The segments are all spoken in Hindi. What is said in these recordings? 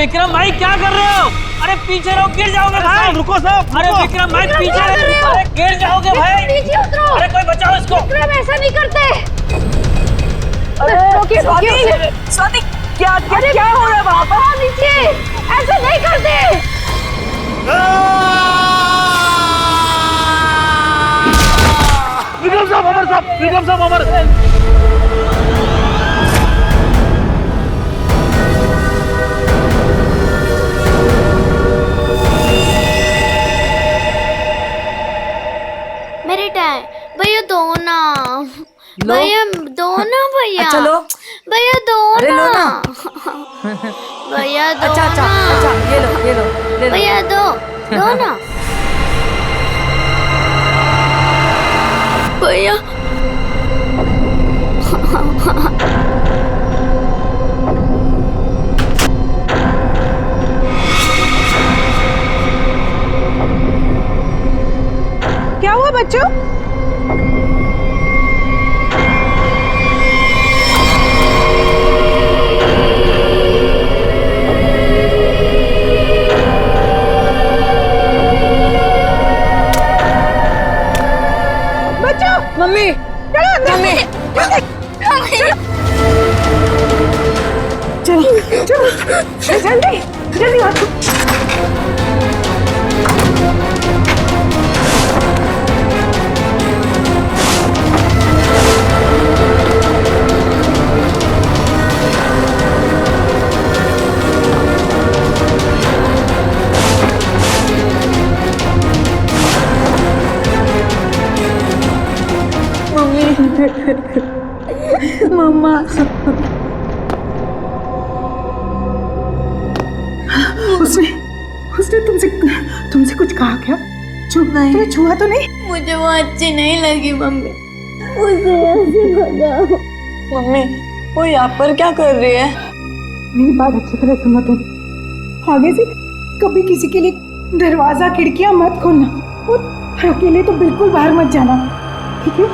विक्रम भाई क्या कर रहे हो? अरे पीछे रहो, गिर जाओगे भाई। रुको साहब। अरे विक्रम भाई पीछे रहो, अरे गिर जाओगे भाई। नीचे उतरो। अरे कोई बचाओ इसको। विक्रम ऐसा नहीं करते। रोकिए स्वाति, क्या हो रहा है वहाँ पर? नीचे ऐसा नहीं करते। विक्रम साहब, अमर साहब, विक्रम साहब, अमर। मेरे टाइम भैया दो ना, भैया दो ना, भैया अच्छा लो, भैया दो अरे लो ना, ना। भैया दो अच्छा अच्छा ना। अच्छा, ये लो ये लो ले लो। भैया दो ना भैया। क्या हुआ बच्चों? बच्चों, मम्मी चलो अंदर। मम्मी चलो चलो जल्दी जल्दी आओ। मम्मा उसने तुमसे कुछ कहा क्या? तुम्हें छुआ तो नहीं? मुझे वो अच्छी नहीं लगी मम्मी, उसे ऐसे भगाओ। मम्मी, वो यहाँ पर क्या कर रही है? मेरी बात अच्छी तरह सुनो तुम। आगे से कभी किसी के लिए दरवाजा खिड़कियां मत खोलना और अकेले तो बिल्कुल बाहर मत जाना, ठीक है?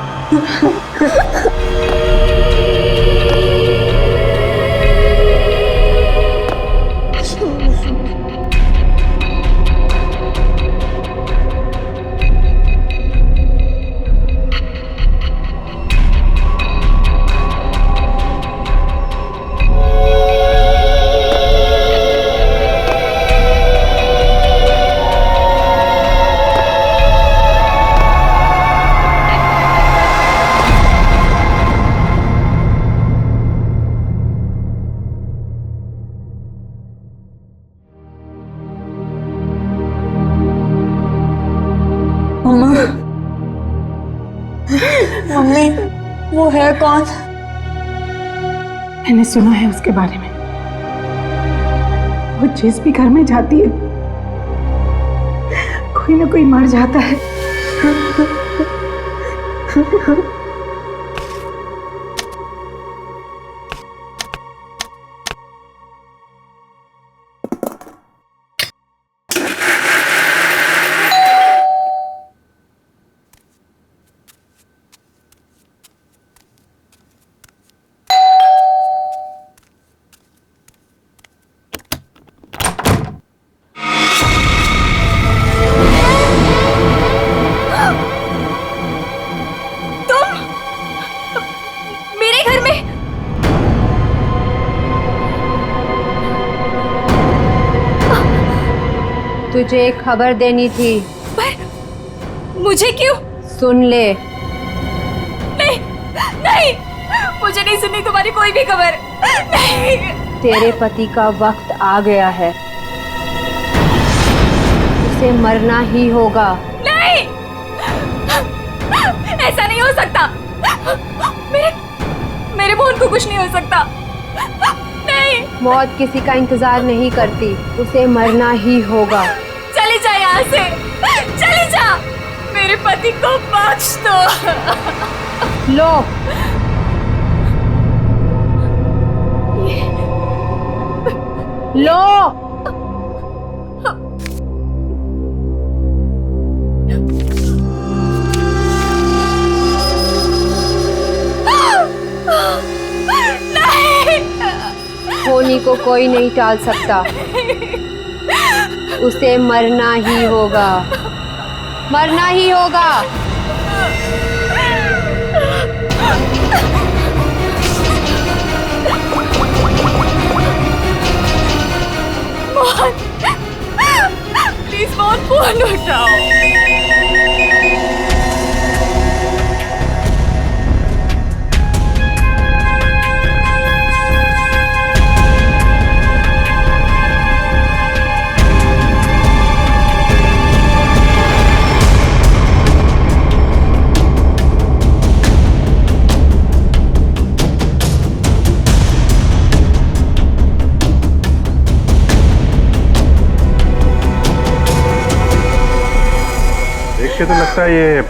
मम्मी, वो है कौन? मैंने सुना है उसके बारे में। वो जिस भी घर में जाती है कोई ना कोई मर जाता है। तुझे एक खबर देनी थी। पर मुझे क्यों? सुन ले। नहीं नहीं, मुझे नहीं सुननी तुम्हारी कोई भी खबर। नहीं। तेरे पति का वक्त आ गया है, उसे मरना ही होगा। नहीं, ऐसा नहीं हो सकता। मेरे बहन को कुछ नहीं हो सकता। नहीं। मौत किसी का इंतजार नहीं करती, उसे मरना ही होगा। चली जा यहाँ से, चली जा। मेरे पति को बख्श दो। लो। लो। नहीं। होनी को कोई नहीं टाल सकता। उसे मरना ही होगा, मरना ही होगा। मोहन, प्लीज मोहन, फोन उठाओ। देख के तो लगता है ये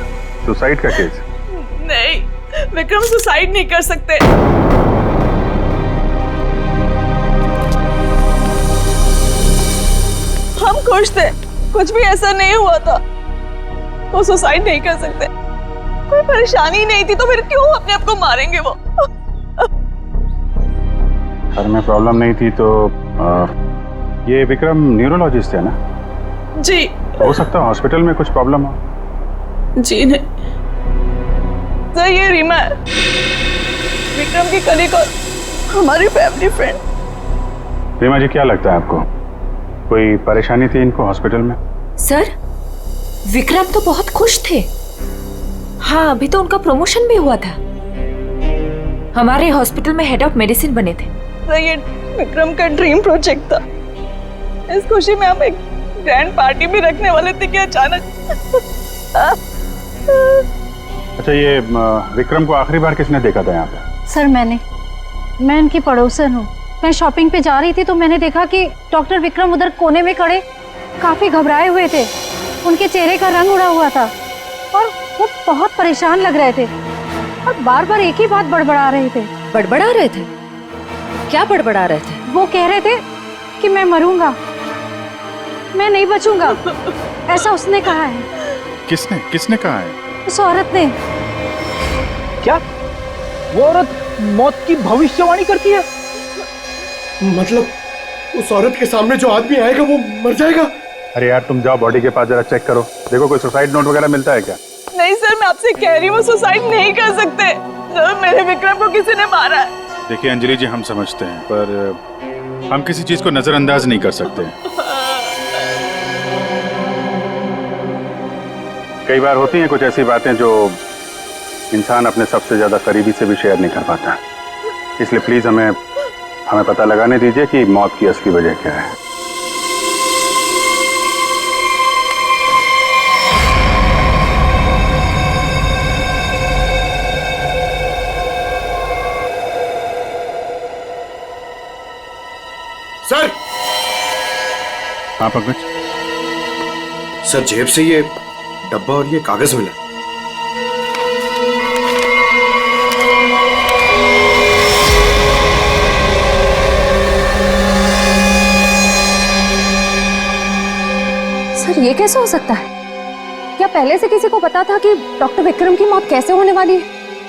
सुसाइड का केस। नहीं, विक्रम सुसाइड नहीं कर सकते। हम खुश थे, कुछ भी ऐसा नहीं हुआ था। वो सुसाइड नहीं कर सकते, कोई परेशानी नहीं थी तो फिर क्यों अपने आप को मारेंगे वो? सर में प्रॉब्लम नहीं थी तो ये विक्रम न्यूरोलॉजिस्ट है ना? जी। हो सकता है हॉस्पिटल में कुछ प्रॉब्लम हो। जी नहीं सर, ये रीमा है, विक्रम की कलीग और हमारी फैमिली फ्रेंड। रीमा जी, क्या लगता है आपको कोई परेशानी थी इनको हॉस्पिटल में? सर, विक्रम तो बहुत खुश थे। हाँ, अभी तो उनका प्रमोशन भी हुआ था, हमारे हॉस्पिटल में हेड ऑफ मेडिसिन बने थे। सर, ये विक्रम का ड्रीम प्रोजेक्ट था। इस खुशी में हम एक ग्रैंड पार्टी भी रखने वाले थे कि अचानक। अच्छा, ये विक्रम को आखिरी बार किसने देखा था यहाँ पे? सर, मैं इनकी पड़ोसन हूँ। मैं शॉपिंग पे जा रही थी तो मैंने देखा कि डॉक्टर विक्रम उधर कोने में खड़े काफी घबराए हुए थे। उनके चेहरे का रंग उड़ा हुआ था और वो बहुत परेशान लग रहे थे और बार बार एक ही बात बड़बड़ा रहे थे। बड़बड़ा रहे थे? क्या बड़बड़ा रहे थे? वो कह रहे थे कि मैं मरूंगा, मैं नहीं बचूंगा, ऐसा उसने कहा है। किसने कहा है? उस औरत ने। क्या वो औरत मौत की भविष्यवाणी करती है? मतलब उस औरत के सामने जो आदमी आएगा वो मर जाएगा? अरे यार, तुम जाओ बॉडी के पास जरा चेक करो, देखो कोई सुसाइड नोट वगैरह मिलता है क्या? नहीं सर, मैं आपसे कह रही हूँ, वो सुसाइड नहीं कर सकते। सर, मेरे विक्रम को किसी ने मारा है। देखिए अंजलि जी, हम समझते हैं पर हम किसी चीज को नजरअंदाज नहीं कर सकते। कई बार होती हैं कुछ ऐसी बातें जो इंसान अपने सबसे ज्यादा करीबी से भी शेयर नहीं कर पाता। इसलिए प्लीज हमें पता लगाने दीजिए कि मौत की असली वजह क्या है। सर! हाँ पंकज? सर, जेब से ये डब्बा और ये कागज मिला। सर, ये कैसे हो सकता है? क्या पहले से किसी को पता था कि डॉक्टर विक्रम की मौत कैसे होने वाली है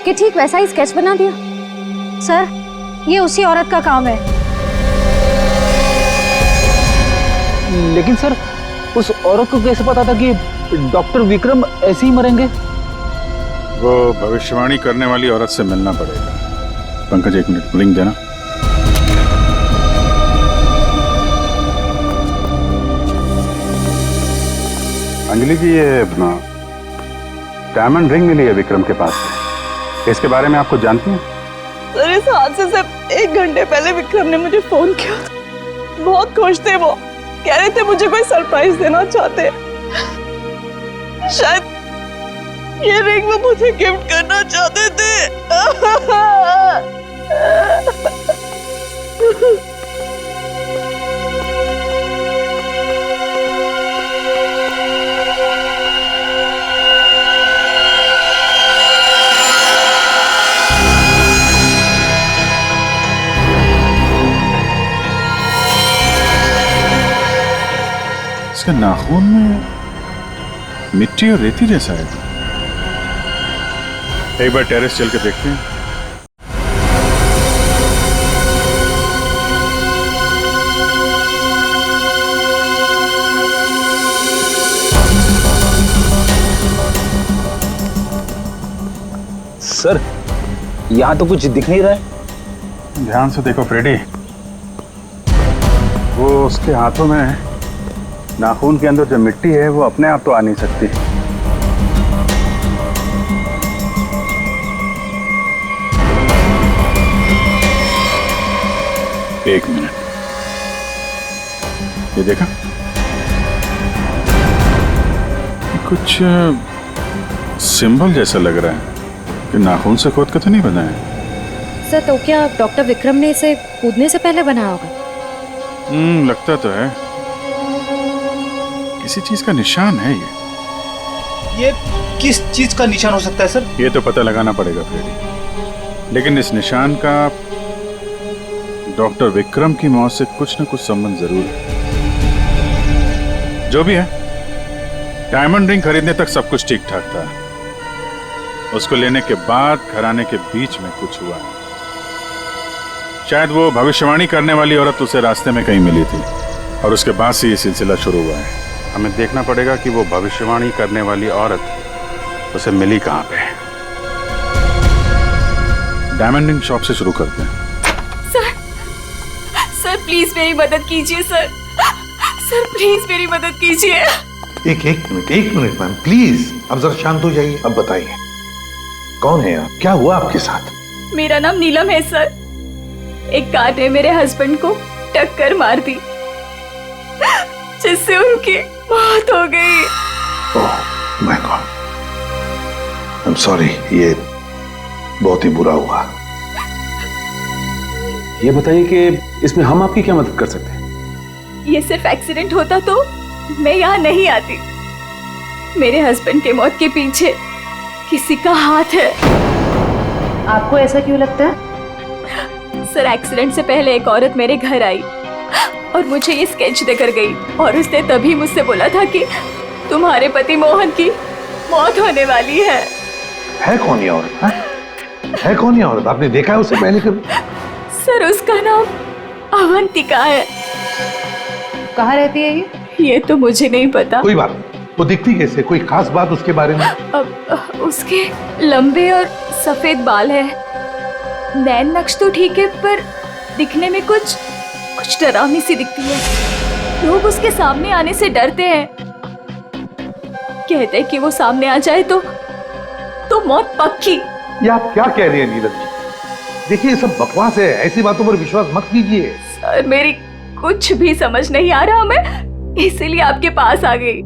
कि ठीक वैसा ही स्केच बना दिया? सर, ये उसी औरत का काम है। लेकिन सर, उस औरत को कैसे पता था कि डॉक्टर विक्रम ऐसे ही मरेंगे? वो भविष्यवाणी करने वाली औरत से मिलना पड़ेगा। पंकज, एक मिनट, रिंग देना। अंजलि जी, ये डायमंड रिंग मिली है विक्रम के पास से, इसके बारे में आप कुछ जानती हैं? सर, इस हादसे से 1 घंटे पहले विक्रम ने मुझे फोन किया था। बहुत खुश थे वो, कह रहे थे मुझे कोई सरप्राइज देना चाहते। शायद ये रिंग वो मुझे गिफ्ट करना चाहते थे। इसका नाखून में मिट्टी और रेती जैसा है। एक बार टेरेस चल के देखते हैं। सर, यहाँ तो कुछ दिख नहीं रहा है। ध्यान से देखो फ्रेडी, वो उसके हाथों में नाखून के अंदर जो मिट्टी है वो अपने आप तो आ नहीं सकती। एक मिनट, ये देखा, कुछ सिंबल जैसा लग रहा है कि नाखून से खोद के तो नहीं बना है। सर, तो क्या डॉक्टर विक्रम ने इसे कूदने से पहले बनाया होगा? लगता तो है, किसी चीज का निशान है ये किस चीज का निशान हो सकता है सर? ये तो पता लगाना पड़ेगा फ्रेडी, लेकिन इस निशान का डॉक्टर विक्रम की मौत से कुछ न कुछ संबंध जरूर है। जो भी है, डायमंड रिंग खरीदने तक सब कुछ ठीक ठाक था। उसको लेने के बाद घराने के बीच में कुछ हुआ। शायद वो भविष्यवाणी करने वाली औरत उसे रास्ते में कहीं मिली थी और उसके बाद से ये सिलसिला शुरू हुआ है। हमें देखना पड़ेगा कि वो भविष्यवाणी करने वाली औरत उसे मिली कहाँ पे। डायमंड रिंग शॉप से शुरू करते हैं। सर प्लीज मेरी मदद कीजिए सर। सर प्लीज मेरी मदद कीजिए। एक मिनट मैम, प्लीज अब जरा शांत हो जाइए। अब बताइए, कौन है आप? क्या हुआ आपके साथ? मेरा नाम नीलम है सर। एक कार ने मेरे हस्बैंड को टक्कर मार दी, जिससे उनकी मौत हो गई। Oh my God, I am sorry, ये बहुत ही बुरा हुआ। ये बताइए कि इसमें हम आपकी क्या मदद कर सकते हैं? ये सिर्फ एक्सीडेंट होता तो मैं यहाँ नहीं आती। मेरे हस्बैंड के मौत के पीछे किसी का हाथ है। आपको ऐसा क्यों लगता है? सर, एक्सीडेंट से पहले एक औरत मेरे घर आई और मुझे ये स्केच देकर गई और उसने तभी मुझसे बोला था कि तुम्हारे पति मोहन की मौत होने वाली है। है कौन ये औरत? है कौन ये औरत? आपने देखा है उसे पहले कभी? सर, उसका नाम अवंतिका है। कहाँ रहती है ये? ये तो मुझे नहीं पता। कोई बात नहीं, वो दिखती कैसे? कोई खास बात उसके बारे में? अब उसके लंबे और सफेद बाल है। नैन नक्श तो ठीक है, पर दिखने में कुछ डरावनी सी दिखती है। लोग उसके सामने आने से डरते हैं, कहते हैं कि वो सामने आ जाए तो मौत पक्की। ये आप क्या कह रही हैं नीलम जी? देखिए, ये सब बकवास है, ऐसी बातों पर विश्वास मत कीजिए। सर, मेरी कुछ भी समझ नहीं आ रहा, मैं इसीलिए आपके पास आ गई।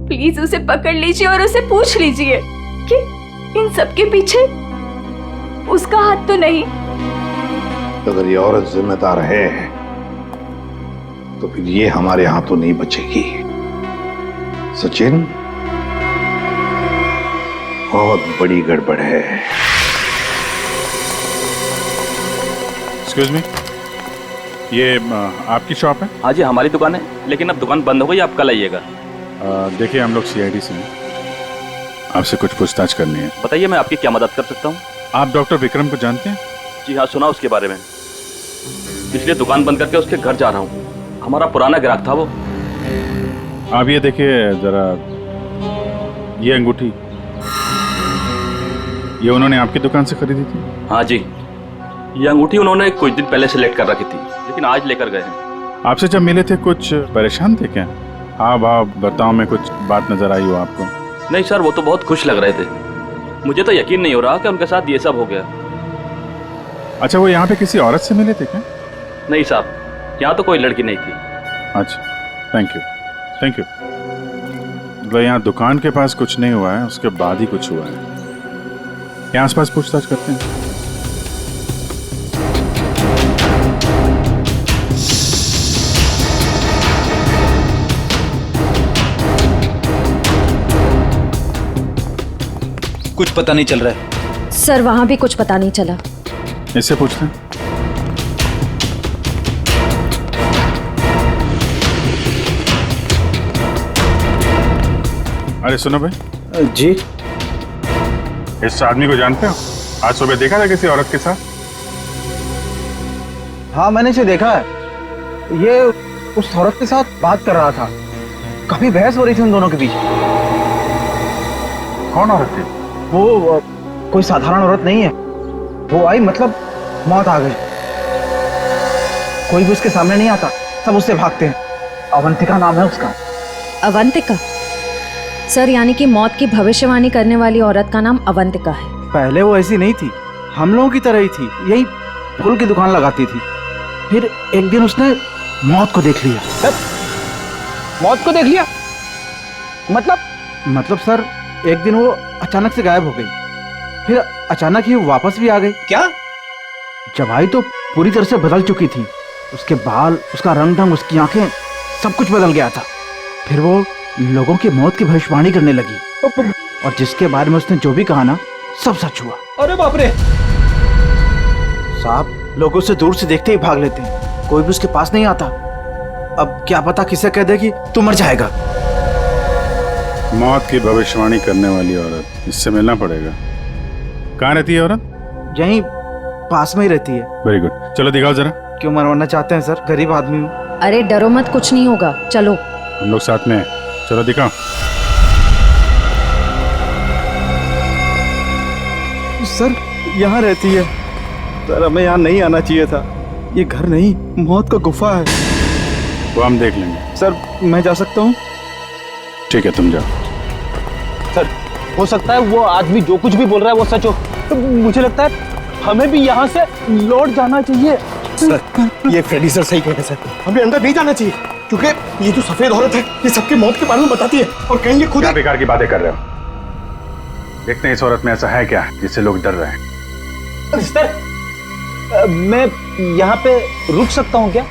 प्लीज उसे पकड़ लीजिए और उसे पूछ लीजिए कि इन सब के पीछे उसका हाथ तो नहीं। अगर ये औरत जिम्मेदार है तो फिर ये हमारे हाथों नहीं बचेगी। सचिन, बहुत बड़ी गड़बड़ है। एक्सक्यूज मी, ये आपकी शॉप है? हाँ जी, हमारी दुकान है, लेकिन अब दुकान बंद हो गई, आप कल आइएगा। देखिए, हम लोग सीआईडी से हैं, आपसे कुछ पूछताछ करनी है। बताइए, मैं आपकी क्या मदद कर सकता हूँ? आप डॉक्टर विक्रम को जानते हैं? जी हाँ, सुना उसके बारे में, इसलिए दुकान बंद करके उसके घर जा रहा हूँ। हमारा पुराना ग्राहक था वो। आप ये देखिए जरा, ये अंगूठी, ये उन्होंने आपकी दुकान से खरीदी थी? हाँ जी, ये अंगूठी उन्होंने कुछ दिन पहले सेलेक्ट कर रखी थी, लेकिन आज लेकर गए हैं। आपसे जब मिले थे कुछ परेशान थे क्या? हाँ, भाव बर्ताव में कुछ बात नजर आई हो आपको? नहीं सर, वो तो बहुत खुश लग रहे थे। मुझे तो यकीन नहीं हो रहा कि उनके साथ ये सब हो गया। अच्छा, वो यहाँ पे किसी औरत से मिले थे क्या? नहीं साहब, यहाँ तो कोई लड़की नहीं थी। अच्छा, थैंक यू। मतलब यहाँ दुकान के पास कुछ नहीं हुआ है, उसके बाद ही कुछ हुआ है। यहाँ आसपास पूछताछ करते हैं। कुछ पता नहीं चल रहा है सर, वहां भी कुछ पता नहीं चला। इससे पूछते हैं। अरे सुनो भाई। जी, इस आदमी को जानते हो? आज सुबह देखा था किसी औरत के साथ? हाँ मैंने इसे देखा है। ये उस औरत के साथ बात कर रहा था, काफी बहस हो रही थी उन दोनों के बीच। कौन औरत थी? वो कोई साधारण औरत नहीं है। वो आई मतलब मौत आ गई। कोई भी उसके सामने नहीं आता, सब उससे भागते हैं। अवंतिका नाम है उसका। अवंतिका? सर यानी कि मौत की भविष्यवाणी करने वाली औरत का नाम अवंतिका है। पहले वो ऐसी नहीं थी, हम लोगों की तरह ही थी, यही फूल की दुकान लगाती थी। फिर एक दिन उसने मौत को देख लिया। मौत को देख लिया? मतलब सर एक दिन वो अचानक से गायब हो गई, फिर अचानक ही वापस भी आ गई। क्या? जब आई तो पूरी तरह से बदल चुकी थी। उसके बाल, उसका रंग ढंग, उसकी आंखें, सब कुछ बदल गया था। फिर वो लोगों की मौत की भविष्यवाणी करने लगी और जिसके बारे में उसने जो भी कहा ना, सब सच हुआ। अरे बाप रे! साहब, लोग उसे दूर से देखते ही भाग लेते हैं, कोई भी उसके पास नहीं आता। अब क्या पता किसे कह दे कि तू मर जाएगा। मौत की भविष्यवाणी करने वाली औरत, इससे मिलना पड़ेगा। कहाँ रहती है औरत? यहीं पास में ही रहती है। वेरी गुड, चलो दिखाओ जरा। क्यों मरवाना चाहते हैं सर? गरीब आदमी हूँ। अरे डरो मत, कुछ नहीं होगा, चलो। हम लोग साथ में हैं, चलो दिखाओ। सर यहाँ रहती है। सर हमें यहाँ नहीं आना चाहिए था। ये घर नहीं, मौत का गुफा है। वो हम देख लेंगे। सर मैं जा सकता हूँ? ठीक है, तुम जाओ। सर हो सकता है वो आदमी जो कुछ भी बोल रहा है वो सच हो। तो मुझे लगता है हमें भी यहाँ से लौट जाना चाहिए। सर, ये फ्रेडी सर सही कह रहे हैं सर। हमें अंदर नहीं जाना चाहिए क्योंकि ये जो सफेद औरत है ये सबके मौत के बारे में बताती है और कहीं ये खुद क्या बेकार की बातें कर रहे हो? देखते हैं इस औरत में ऐसा है क्या जिससे लोग डर रहे हैं। सर मैं यहाँ पे रुक सकता हूँ क्या?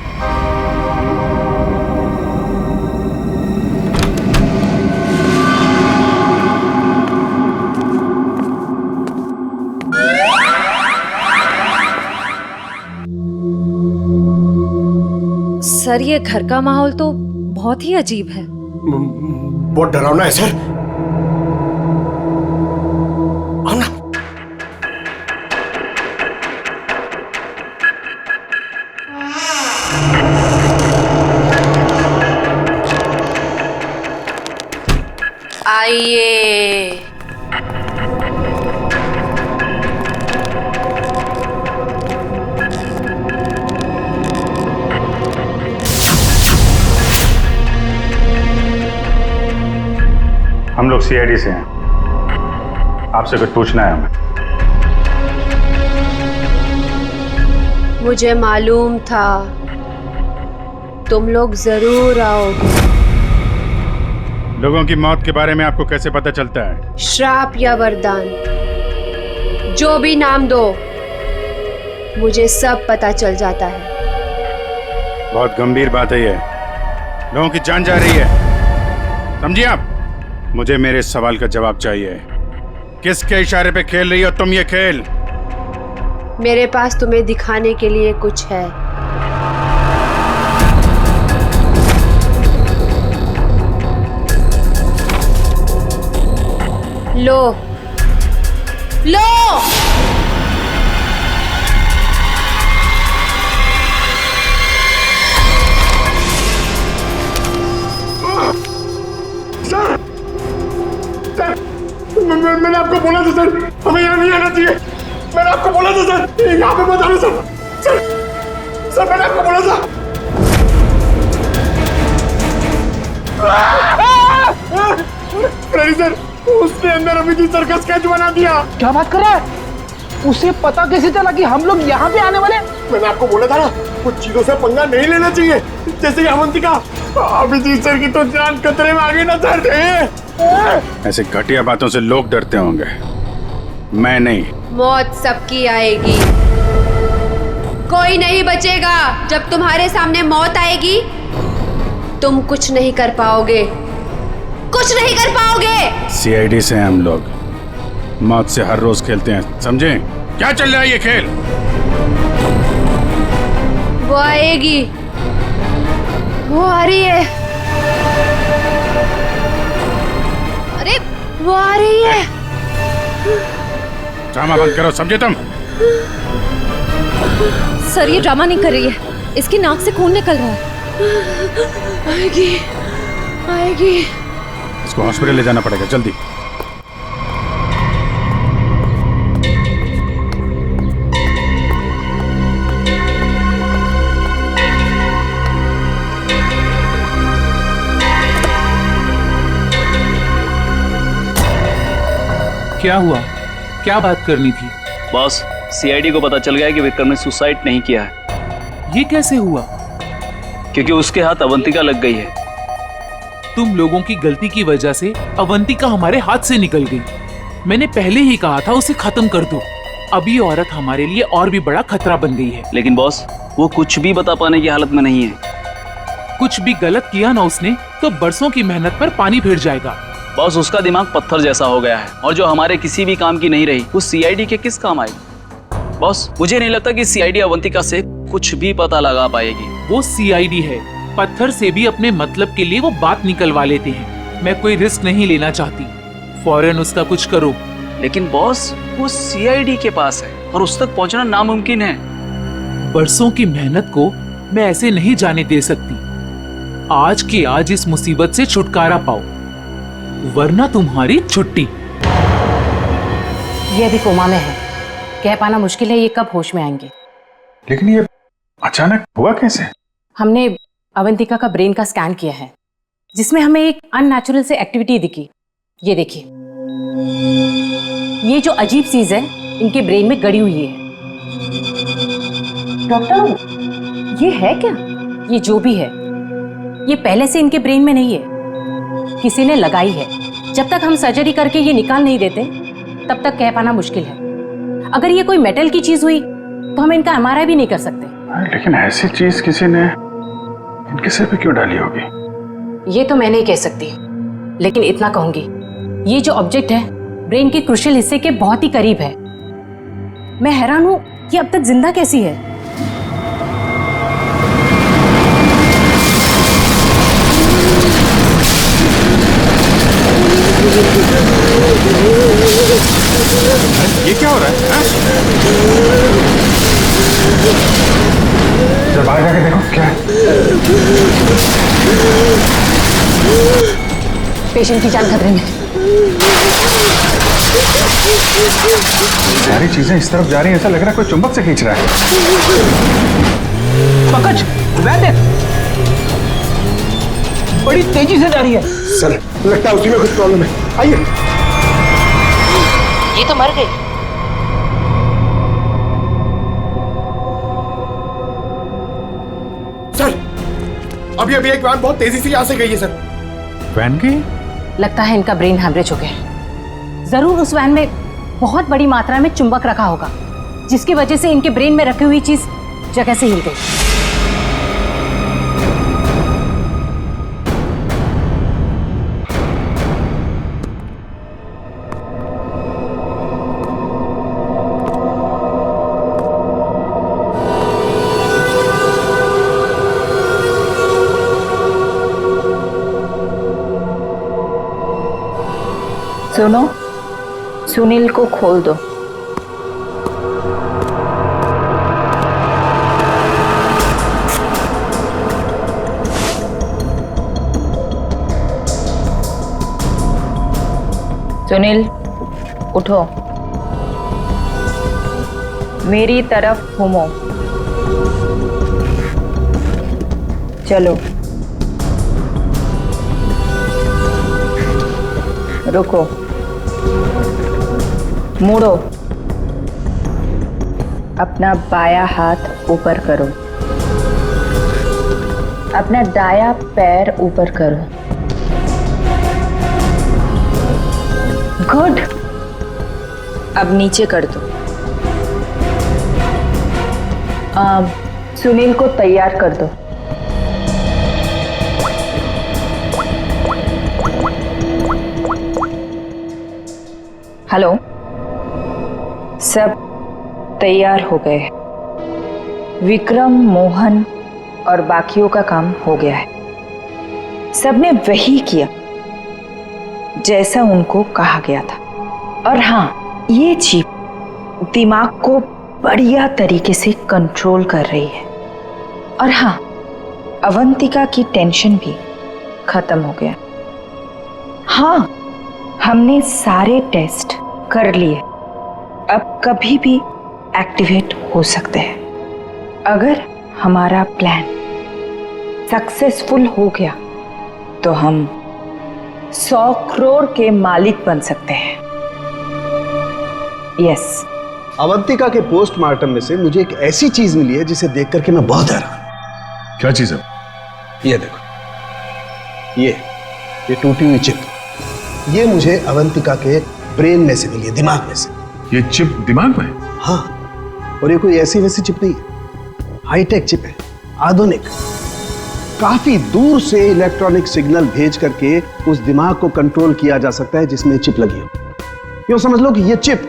सर ये घर का माहौल तो बहुत ही अजीब है। बहुत डरावना है सर। आओ ना। आइए। हम लोग सीआईडी से हैं, आपसे कुछ पूछना है हमें। मुझे मालूम था तुम लोग जरूर आओगे। लोगों की मौत के बारे में आपको कैसे पता चलता है? श्राप या वरदान, जो भी नाम दो, मुझे सब पता चल जाता है। बहुत गंभीर बात है ये। लोगों की जान जा रही है, समझिए आप। मुझे मेरे सवाल का जवाब चाहिए। किसके इशारे पे खेल रही हो तुम ये खेल? मेरे पास तुम्हें दिखाने के लिए कुछ है। लो लो। मैंने आपको बोला था सर, हमें यहाँ नहीं आना चाहिए। मैंने आपको बोला था सर, यहाँ पे मत आना सर। सर मैंने आपको बोला था। फ्रेडी सर, उसने अंदर अमित सर का स्केच बना दिया। क्या बात कर रहा है? उसे पता कैसे चला कि हम लोग यहाँ पे आने वाले? मैंने आपको बोला था ना, कुछ चीजों से पंगा नहीं लेना चाहिए, जैसे अवंतिका। अभिजीत सर की तो जान खतरे में आ गई ना सर। ऐसे घटिया बातों से लोग डरते होंगे, मैं नहीं। मौत सबकी आएगी, कोई नहीं बचेगा। जब तुम्हारे सामने मौत आएगी तुम कुछ नहीं कर पाओगे, कुछ नहीं कर पाओगे। सीआईडी से हम लोग मौत से हर रोज खेलते हैं, समझे? क्या चल रहा है ये खेल? वो आएगी, वो आ रही है। अरे वो आ रही है। ड्रामा बंद करो, समझे तुम? सर ये ड्रामा नहीं कर रही है, इसकी नाक से खून निकल रहा है। आएगी आएगी। इसको हॉस्पिटल ले जाना पड़ेगा, जल्दी। क्या हुआ? क्या बात करनी थी? बॉस, सीआईडी को पता चल गया कि विक्रम ने सुसाइड नहीं किया है। ये कैसे हुआ? क्योंकि उसके हाथ अवंतिका लग गई है। तुम लोगों की गलती की वजह से अवंतिका हमारे हाथ से निकल गई। मैंने पहले ही कहा था उसे खत्म कर दो। अब ये औरत हमारे लिए और भी बड़ा खतरा बन गई है। लेकिन बॉस, वो कुछ भी बता पाने की हालत में नहीं है। कुछ भी गलत किया ना उसने तो बरसों की मेहनत पर पानी फिर जाएगा। बॉस, उसका दिमाग पत्थर जैसा हो गया है और जो हमारे किसी भी काम की नहीं रही वो सीआईडी के किस काम आई? बॉस, मुझे नहीं लगता कि सीआईडी अवंतिका से कुछ भी पता लगा पाएगी। वो सीआईडी है, पत्थर से भी अपने मतलब के लिए वो बात निकलवा लेते हैं। मैं कोई रिस्क नहीं लेना चाहती, फौरन उसका कुछ करो। लेकिन बॉस, वो सीआईडी के पास है और उस तक पहुंचना नामुमकिन है। बरसों की मेहनत को मैं ऐसे नहीं जाने दे सकती। आज के आज इस मुसीबत से छुटकारा पाओ, वरना तुम्हारी छुट्टी। ये अभी कोमा में है, कह पाना मुश्किल है ये कब होश में आएंगे। लेकिन ये अचानक हुआ कैसे? हमने अवंतिका का ब्रेन का स्कैन किया है, जिसमें हमें एक अननेचुरल से एक्टिविटी दिखी। ये देखिए, ये जो अजीब चीज है इनके ब्रेन में गड़ी हुई है। डॉक्टर, ये है क्या? ये जो भी है ये पहले से इनके ब्रेन में नहीं है, किसी ने लगाई है। जब तक हम सर्जरी करके ये निकाल नहीं देते तब तक कह पाना मुश्किल है। अगर ये कोई मेटल की चीज हुई तो हम इनका एमआरआई भी नहीं कर सकते। लेकिन ऐसी चीज किसी ने इनके सिर पे क्यों डाली होगी? ये तो मैं नहीं कह सकती, लेकिन इतना कहूंगी, ये जो ऑब्जेक्ट है ब्रेन के क्रूशियल हिस्से के बहुत ही करीब है। मैं हैरान हूं कि अब तक जिंदा कैसी है। ये क्या हो रहा है? जरा बाहर जाके देखो क्या है। पेशेंट की जान खतरे में। सारी चीजें इस तरफ जा रही हैं, ऐसा लग रहा है कोई चुंबक से खींच रहा है। पकड़, वैद्य, बड़ी तेजी से जा रही है। सर, लगता है उसी में कुछ प्रॉब्लम है। आइए। ये तो मर गई। सर, अभी एक वैन बहुत तेजी से यहाँ से गई है सर। वैन गई? लगता है इनका ब्रेन हैमरेज हो गया। जरूर उस वैन में बहुत बड़ी मात्रा में चुंबक रखा होगा, जिसकी वजह से इनके ब्रेन में रखी हुई चीज जगह से हिल गई। सुनो, सुनील को खोल दो। सुनील, उठो, मेरी तरफ घूमो। चलो, रुको, मुड़ो, अपना बायां हाथ ऊपर करो, अपना दायां पैर ऊपर करो। गुड, अब नीचे कर दो। सुनील को तैयार कर दो। हेलो, सब तैयार हो गए। विक्रम, मोहन और बाकियों का काम हो गया है। सबने वही किया जैसा उनको कहा गया था। और हाँ, ये जीप दिमाग को बढ़िया तरीके से कंट्रोल कर रही है। और हाँ, अवंतिका की टेंशन भी खत्म हो गया। हाँ, हमने सारे टेस्ट कर लिए, अब कभी भी एक्टिवेट हो सकते हैं। अगर हमारा प्लान सक्सेसफुल हो गया तो हम 100 करोड़ के मालिक बन सकते हैं। यस। अवंतिका के पोस्टमार्टम में से मुझे एक ऐसी चीज मिली है जिसे देख करके मैं बहुत हैरान। क्या चीज है? ये देखो, ये टूटी हुई चिप, ये मुझे अवंतिका के ब्रेन में से मिली है, दिमाग में से। ये चिप दिमाग में? हाँ, और ये कोई ऐसी वैसी चिप नहीं है, हाईटेक चिप है, आधुनिक। काफी दूर से इलेक्ट्रॉनिक सिग्नल भेज करके उस दिमाग को कंट्रोल किया जा सकता है जिसमें चिप लगी हो। यूं समझ लो कि ये चिप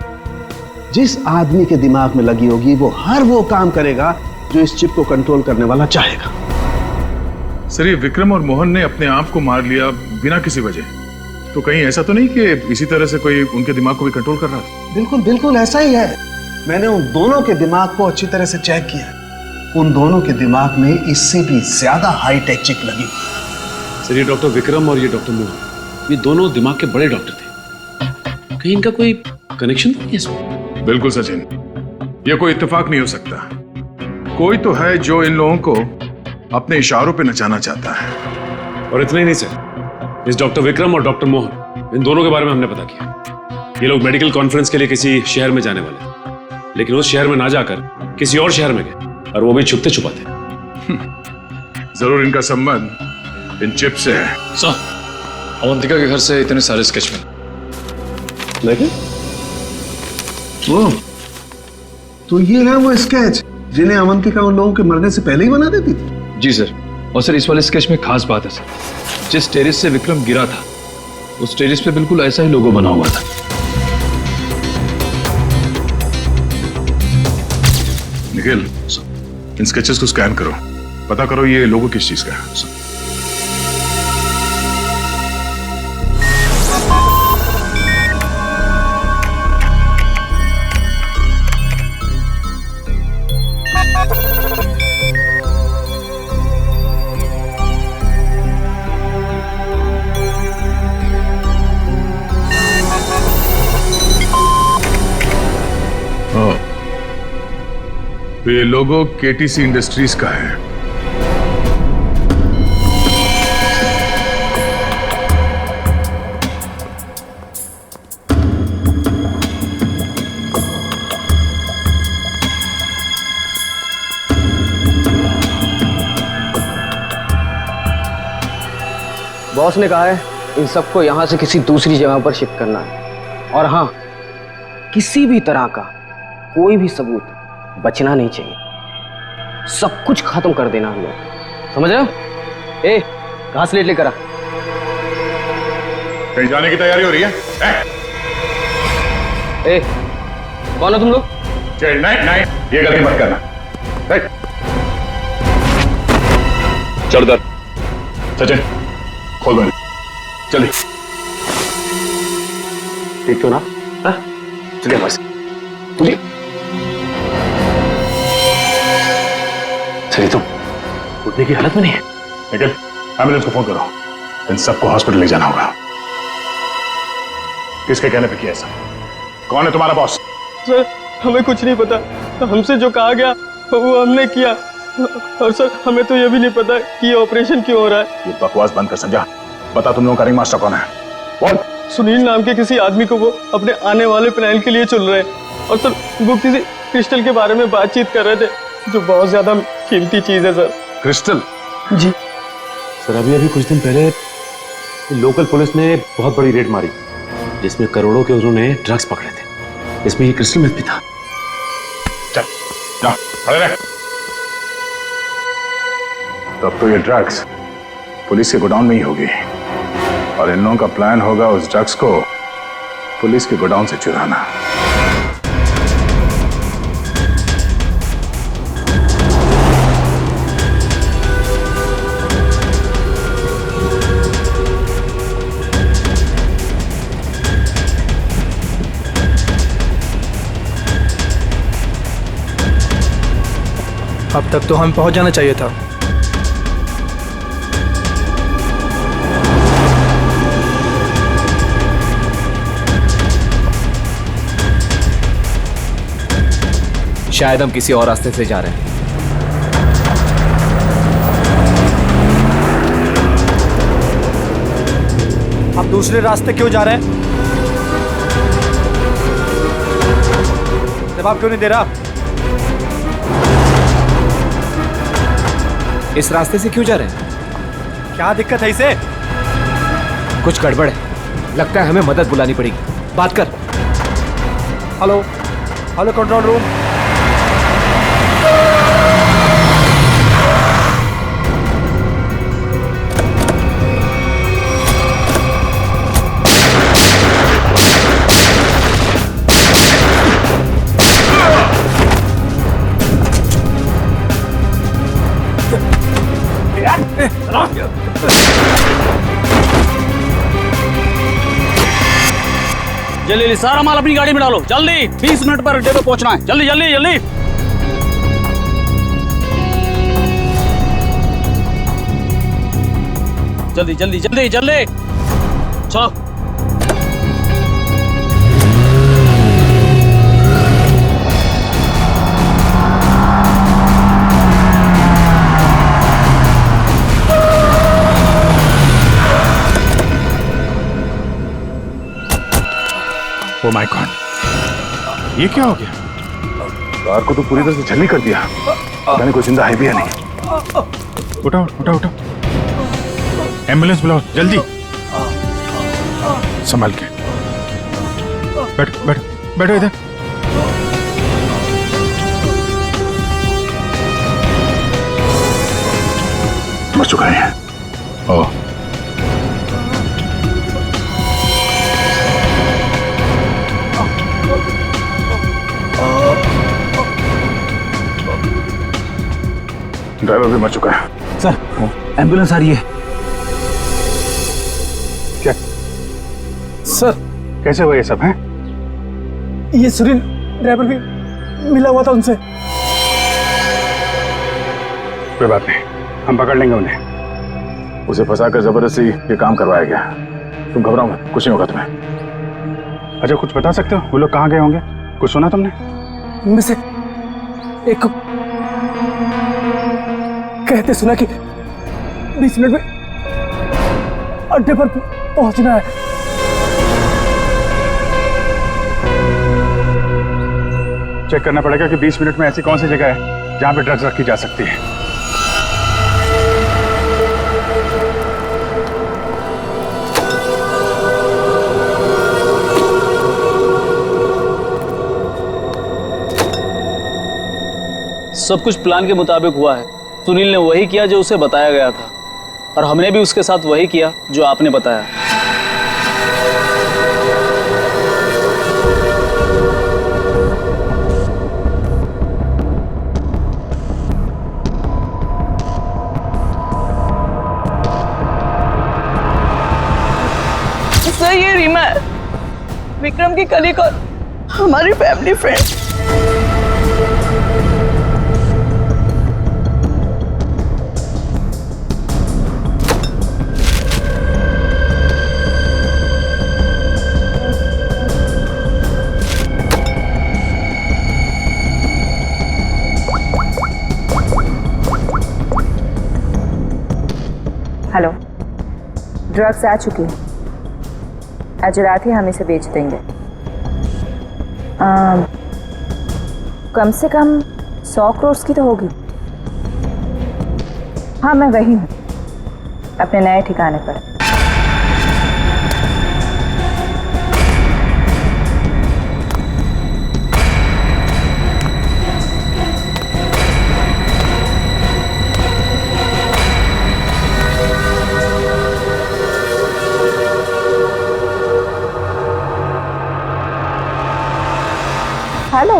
जिस आदमी के दिमाग में लगी होगी वो हर वो काम करेगा जो इस चिप को कंट्रोल करने वाला चाहेगा। सर, ये विक्रम और मोहन ने अपने आप को मार लिया बिना किसी वजह, तो कहीं ऐसा तो नहीं कि इसी तरह से कोई उनके दिमाग को भी कंट्रोल कर रहा था? बिल्कुल बिल्कुल ऐसा ही है। मैंने उन दोनों के दिमाग को अच्छी तरह से चेक किया। उन दोनों के दिमाग में इससे भी ज्यादा हाईटेक चिप लगी हुई। सर, ये डॉक्टर विक्रम और ये डॉक्टर मोहन, ये दोनों दिमाग के बड़े डॉक्टर थे। कहीं इनका कोई कनेक्शन तो नहीं है इसमें? बिल्कुल सचिन, ये कोई इत्तेफाक नहीं हो सकता। कोई तो है जो इन लोगों को अपने इशारों पे नचाना चाहता है। और इतना ही नहीं सर, इस डॉक्टर विक्रम और डॉक्टर मोहन, इन दोनों के बारे में हमने पता किया। ये लोग मेडिकल कॉन्फ्रेंस के लिए किसी शहर में जाने वाले, लेकिन उस शहर में ना जाकर किसी और शहर में गए, और वो भी छुपते छुपाते। जरूर इनका संबंध इन चिप से है। सर, अवंतिका के घर से इतने सारे स्केच मिले। वो तो ये है वो स्केच जिन्हें अवंतिका उन लोगों के मरने से पहले ही बना देती थी। जी सर, और सर इस वाले स्केच में खास बात है सर, जिस टेरेस से विक्रम गिरा था उस टेरेस पे बिल्कुल ऐसा ही लोगो बना हुआ था। निखिल, इन स्केचेस को स्कैन करो, पता करो ये लोगो किस चीज का है। तो ये लोगो केटीसी इंडस्ट्रीज का है। बॉस ने कहा है इन सबको यहां से किसी दूसरी जगह पर शिफ्ट करना है, और हाँ, किसी भी तरह का कोई भी सबूत बचना नहीं चाहिए। सब कुछ खत्म कर देना हम लोग, समझ रहे हो? ए, घास लेट लेकर आ। कहीं जाने की तैयारी हो रही है? ए, कौन हो तुम लोग? नहीं, ये गलती मत करना। चल दर सचिन, खोल दो, चलिए। ठीक हो ना? चलिए बस, चलिए। चलिए, तुम उठने की हालत में नहीं है। निखिल, एम्बुलेंस को फोन करो, इन सबको हॉस्पिटल ले जाना होगा। किसके कहने पे किया ऐसा? कौन है तुम्हारा बॉस? सर, हमें कुछ नहीं पता, हमसे जो कहा गया वो हमने किया, और सर हमें तो ये भी नहीं पता कि ये ऑपरेशन क्यों हो रहा है। ये बकवास बंद कर समझा। बता तुम लोगों का रिंग मास्टर कौन है? बोल। सुनील नाम के किसी आदमी को वो अपने आने वाले प्लान के लिए चुन रहे हैं, और सर वो किसी क्रिस्टल के बारे में बातचीत कर रहे थे जो बहुत ज्यादा कीमती चीज है। Sir crystal? जी सर, अभी कुछ दिन पहले लोकल पुलिस ने बहुत बड़ी रेड मारी जिसमें करोड़ों के उन्होंने ड्रग्स पकड़े थे, इसमें ये क्रिस्टल मिथ भी था। चल, जा, खड़े रह। तब तो ये ड्रग्स पुलिस के गोडाउन में ही होगी, और इन लोगों का प्लान होगा उस ड्रग्स को पुलिस के गोडाउन से चुराना। अब तक तो हम पहुंच जाना चाहिए था। शायद हम किसी और रास्ते से जा रहे हैं। आप दूसरे रास्ते क्यों जा रहे हैं? जवाब क्यों नहीं दे रहा? इस रास्ते से क्यों जा रहे हैं? क्या दिक्कत है इसे? कुछ गड़बड़ है, लगता है हमें मदद बुलानी पड़ेगी। बात कर। Hello hello control room. जल्दी सारा माल अपनी गाड़ी में डालो, जल्दी 20 मिनट पर अड्डे पे पहुंचना है। जल्दी जल्दी जल्दी जल्दी जल्दी जल्दी जल्दी चलो। ओ माय गॉड, ये क्या हो गया? कार को तो पूरी तरह से छलनी कर दिया। पता नहीं कोई जिंदा है भी या नहीं। उठाओ उठाओ उठाओ, एम्बुलेंस बुलाओ जल्दी। संभाल के बैठो बैठो बैठो इधर। मर चुका है। ओह ड्राइवर भी मर चुका है। सर एम्बुलेंस आ रही है। क्या सर कैसे हुआ ये सब है? ये सुनील ड्राइवर भी मिला हुआ था उनसे। कोई बात नहीं, हम पकड़ लेंगे उन्हें। उसे फंसाकर जबरदस्ती ये काम करवाया गया। तुम घबराओ मत, कुछ नहीं होगा तुम्हें। अच्छा कुछ बता सकते हो वो लोग कहाँ गए होंगे? कुछ सुना तुमने? उनमें से एक को कहते सुना कि 20 मिनट में अड्डे पर पहुंचना है। चेक करना पड़ेगा कि 20 मिनट में ऐसी कौन सी जगह है जहां पे ड्रग्स रखी जा सकती है। सब कुछ प्लान के मुताबिक हुआ है। सुनील ने वही किया जो उसे बताया गया था, और हमने भी उसके साथ वही किया जो आपने बताया। सर ये रीमा है, विक्रम की कलीग और हमारी फैमिली फ्रेंड। हेलो, ड्रग्स आ चुकी है। आज रात ही हम इसे बेच देंगे। कम से कम 100 करोड़ की तो होगी। हाँ मैं वही हूँ, अपने नए ठिकाने पर। हेलो,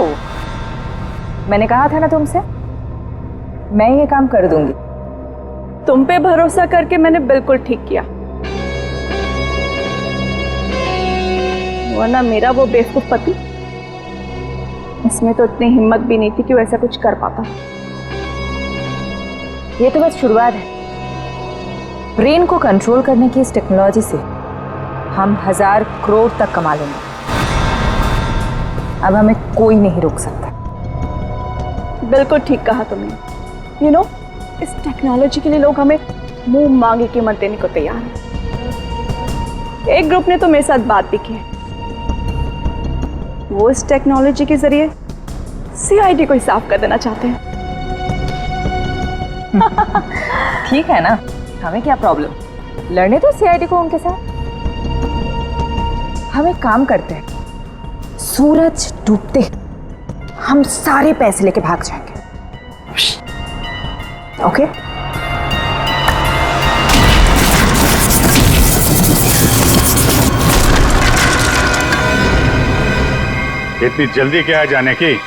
मैंने कहा था ना तुमसे, मैं ये काम कर दूंगी। तुम पे भरोसा करके मैंने बिल्कुल ठीक किया, वरना मेरा वो बेवकूफ पति, इसमें तो इतनी हिम्मत भी नहीं थी कि वो ऐसा कुछ कर पाता। ये तो बस शुरुआत है। ब्रेन को कंट्रोल करने की इस टेक्नोलॉजी से हम 1000 करोड़ तक कमा लेंगे। अब हमें कोई नहीं रोक सकता। बिल्कुल ठीक कहा तुमने। यू नो, इस टेक्नोलॉजी के लिए लोग हमें मुंह मांगे कीमत देने को तैयार हैं। एक ग्रुप ने तो मेरे साथ बात भी की है। वो इस टेक्नोलॉजी के जरिए सीआईडी को ही साफ कर देना चाहते हैं। ठीक है ना, हमें क्या प्रॉब्लम, लड़ने दो सीआईडी को उनके साथ। हम एक काम करते हैं, सूरज डूबते हम सारे पैसे लेके भाग जाएंगे। ओके? इतनी जल्दी क्या है जाने की?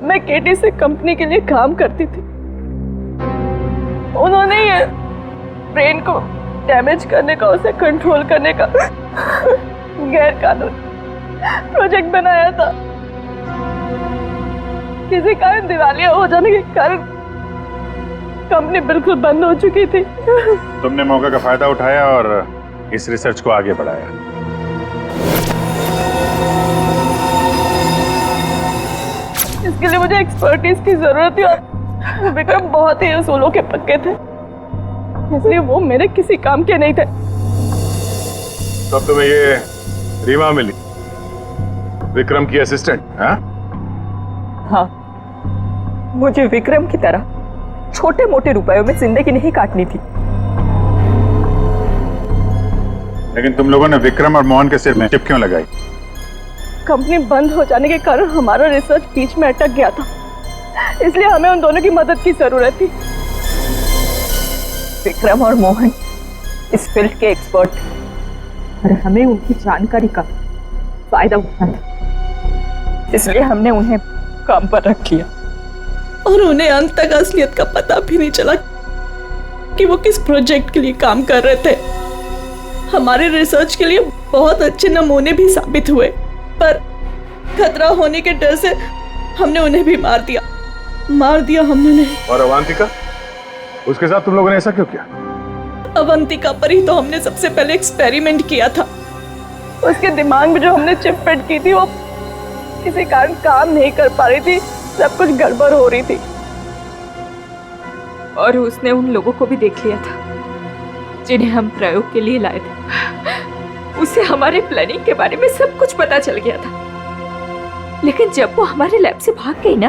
मैं केटी से कंपनी के लिए काम करती थी। उन्होंने ये ब्रेन को डैमेज करने का, उसे कंट्रोल करने का गैर कानूनी प्रोजेक्ट बनाया था। किसी कारण दिवालिया हो जाने के कारण कंपनी बिल्कुल बंद हो चुकी थी। तुमने मौके का फायदा उठाया और इस रिसर्च को आगे बढ़ाया। इसके लिए मुझे एक्सपर्टीज की जरूरत थी और विक्रम बहुत ही उसूलों के पक्के थे, इसलिए वो मेरे किसी काम के नहीं थे। तब तुम्हें ये रीमा मिली, विक्रम की असिस्टेंट? हाँ, मुझे विक्रम की तरह छोटे मोटे रुपयों में जिंदगी नहीं काटनी थी। लेकिन तुम लोगों ने विक्रम और मोहन के सिर में चिप क्यों लगाई? कंपनी बंद हो जाने के कारण हमारा रिसर्च बीच में अटक गया था, इसलिए हमें उन दोनों की मदद की जरूरत थी। विक्रम और मोहन इस फील्ड के एक्सपर्ट थे और हमें उनकी जानकारी का फायदा उठाना था, इसलिए हमने उन्हें काम पर रख लिया और उन्हें अंत तक असलियत का पता भी नहीं चला कि वो किस प्रोजेक्ट के लिए काम कर रहे थे। हमारे रिसर्च के लिए बहुत अच्छे नमूने भी साबित हुए, पर खतरा होने के डर से हमने उन्हें भी मार दिया हमने उन्हें। और अवंतिका, उसके साथ तुम लोगों ने ऐसा क्यों किया? अवंतिका पर ही तो हमने सबसे पहले एक्सपेरिमेंट किया था। उसके दिमाग में जो हमने चिप फिट की थी वो किसी कारण काम नहीं कर पा रही थी, सब कुछ गड़बड़ हो रही थी। और उसने उन लोगों को भी देख लिया था जिन्हें हम प्रयोग के लिए लाए थे। उसे हमारे प्लानिंग के बारे में सब कुछ पता चल गया था, लेकिन जब वो हमारे लैब से भाग गई ना,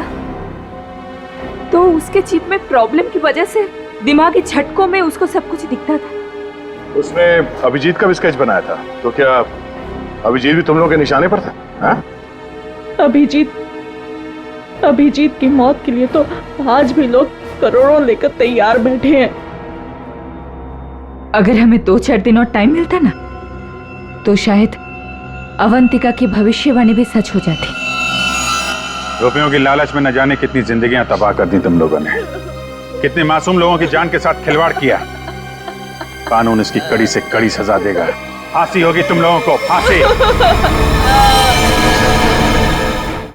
तो उसके चिप में प्रॉब्लम की वजह से दिमागी झटकों में उसको सब कुछ दिखता था। उसने अभिजीत का भी स्केच बनाया था, तो क्या अभिजीत भी तुम लोगों के निशाने पर था? हाँ? अभिजीत की मौत के लिए तो आज भी लोग करोड़ों लेकर तैयार बैठे हैं। अगर हमें 2-4 दिन और टाइम मिलता ना, तो शायद अवंतिका की भविष्यवाणी भी सच हो जाती। रुपयों की लालच में न जाने कितनी जिंदगियां तबाह कर दी तुम लोगों ने, कितने मासूम लोगों की जान के साथ खिलवाड़ किया। कानून इसकी कड़ी से कड़ी सजा देगा। फांसी होगी तुम लोगों को, फांसी।